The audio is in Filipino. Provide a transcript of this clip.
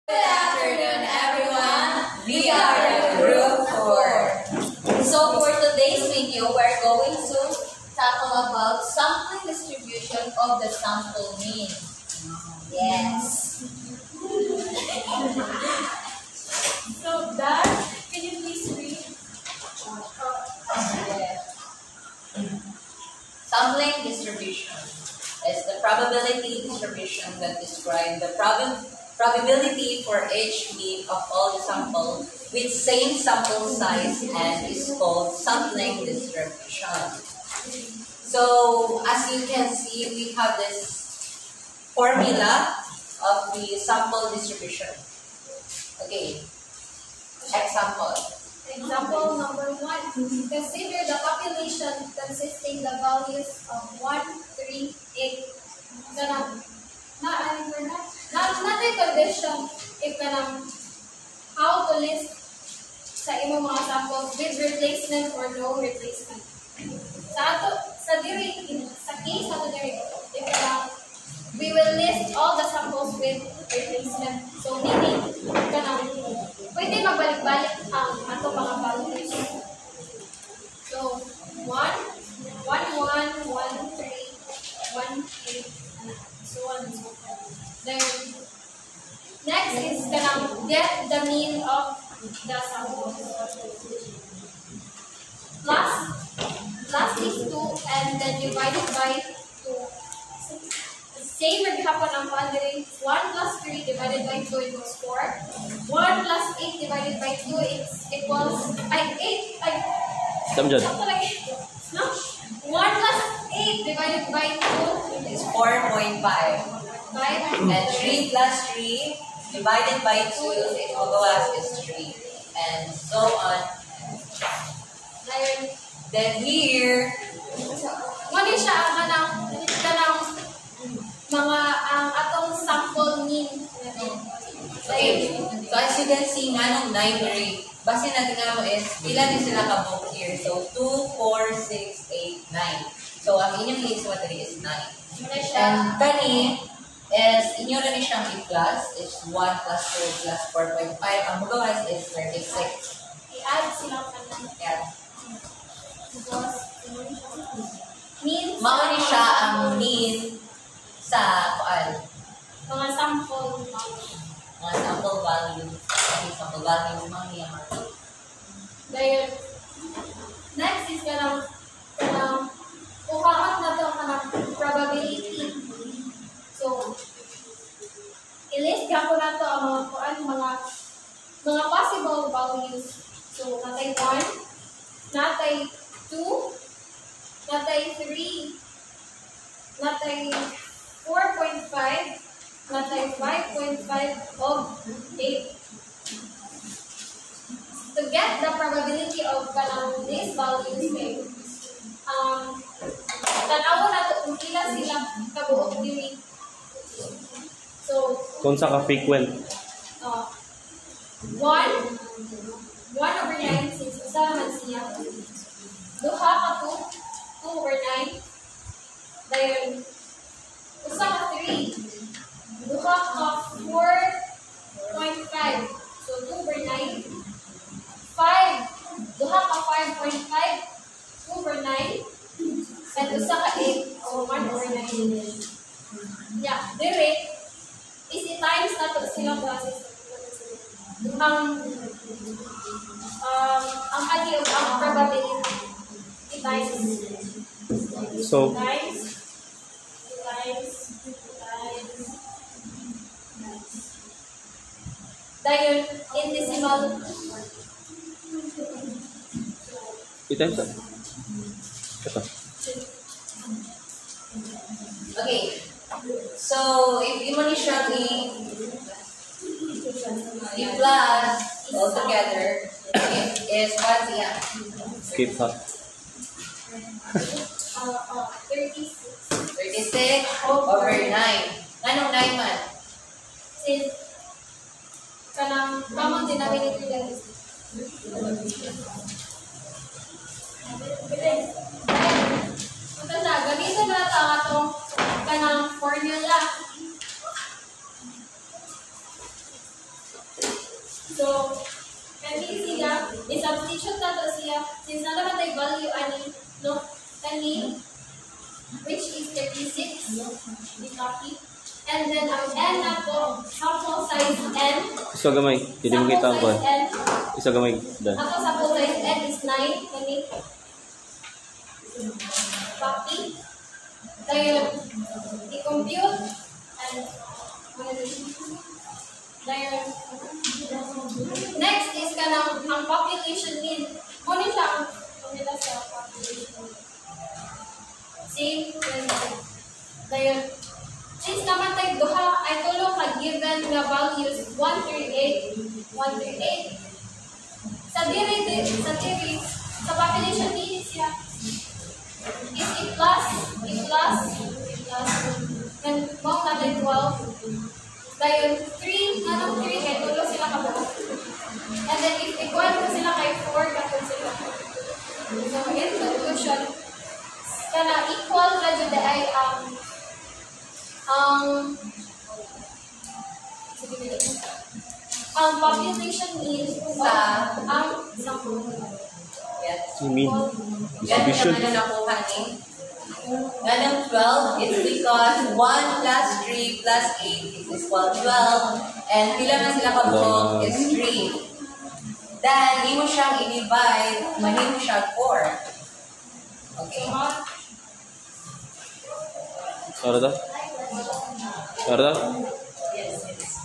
Good afternoon, everyone. We are the group 4. So for today's video, we're going to tackle about sampling distribution of the sample mean. Yes. So that, can you please read? Sampling distribution is the probability distribution that describes the probability for each mean of all the sample with same sample size and is called sampling distribution. So as you can see, we have this formula of the sample distribution. Okay, example. Example number 1. Consider the population consisting the values of 1, 3, 8. Not condition if how to list sa imong mga samples with replacement or no replacement. Sa case nato diri, if we will list all the samples with replacement. So meaning pwede magbalik-balik ang ato mga values. So 1, 1, 1, 1, 3, 1, 8, so on and so forth. Then next is get the mean of the samples. Plus is 2 and then divided by 2. Same as hapon ang boundary. 1 plus 3 divided by 2 equals 4. 1 plus 8 divided by 2 equals 8. Samjad. No? 1 plus 8 divided by 2 Is 4.5. 5. And 3 plus 3 divided by 2 it will go as is 3. And so on. Then here, Mali siya ang mga atong sample mean. okay, so as you can see nga nung 9 rate, base natin nga mo is, ilan din sila ka-book here? So, 2, 4, 6, 8, 9. So, ang inyong list battery is 9. And kani is, inyo rin siyang i-plus, is 1 plus 2 plus 4.5. Ang magawas is 36. I-add sila Yan. mean Mauni siya ang mean sa kuan. mga sample Mga sample value. Okay, sample value, mga niya. Dahil, next is ukaat na ito probability. So, i-list ko na ito ang mga possible values. So, natay 1, natay 2, natay 3, natay 4.5, natay 5.5 of 8. To get the probability of these values, tanaw na ito kung ilan sila kabuok diri. So, Kung sa ka-frequent. 1 over 9 since usa man siya. Duha ka 2 over 9. Dayon usa ka 3. Duha ka 4.5. So 2 over 9. 5. Duha ka 5.5. 2 over 9. And usa ka 8 o 1 over 9. Yeah, dire is times na to silang process. Ang agi of ang probability times So, times dayon in decimal i-times na. Ito. Okay. So, if you want to show me the plus altogether, it is what yan? Skip ha. 36 36 over 9. Anong 9 man? since kanang common denominator dahil punta na gamitin na ito ang atong kanang formula So, kani siya, i-substitute na to siya, since na naman tayo value ani, no, kani, which is 36, i-copy. And then, ang n na to, sample size n. Isa gamay. Hindi mo kita ang Sample kuhan. size n. Isa gamay. Dan. Ako sample size n is 9, kani. Copy. Ngayon, i-compute. And, ngayon, next is kanang ang population need. Muna siya ang pumila sa population need. Same. Ngayon, since naman tayo duha, ay tulong ka given na values 138, 138. Sa population need siya, is i-plus, and mount natin 12. Ngayon, 3, anong 3, kaya tulong sila kabuo. And then, if equal ko sila kay 4, kapag sila. So, in conclusion, kana equal na dyan ay ang population need Sa- ang sample. Yes. You mean Yan distribution? naman na nakuha ni. Ganang 12 is because 1 plus 3 plus 8 is equal 12. And pila man sila kabuo is 3. Then, hindi mo siyang i-divide, mahimo siya 4. Okay. Sarada? Sarada? Yes, yes.